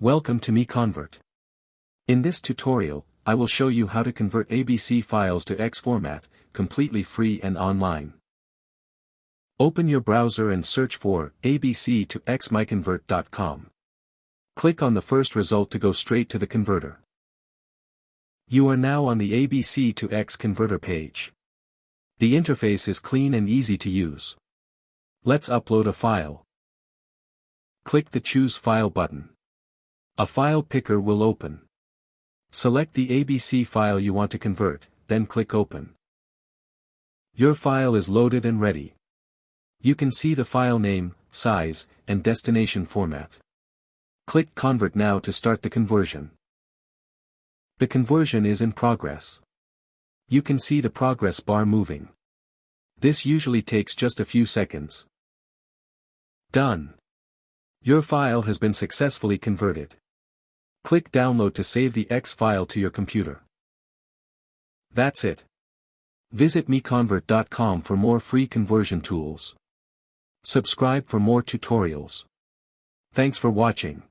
Welcome to MiConvert. In this tutorial, I will show you how to convert ABC files to X format, completely free and online. Open your browser and search for ABC to X MiConvert.com. Click on the first result to go straight to the converter. You are now on the ABC to X converter page. The interface is clean and easy to use. Let's upload a file. Click the Choose File button. A file picker will open. Select the ABC file you want to convert, then click Open. Your file is loaded and ready. You can see the file name, size, and destination format. Click Convert now to start the conversion. The conversion is in progress. You can see the progress bar moving. This usually takes just a few seconds. Done. Your file has been successfully converted. Click Download to save the X file to your computer. That's it. Visit MiConvert.com for more free conversion tools. Subscribe for more tutorials. Thanks for watching.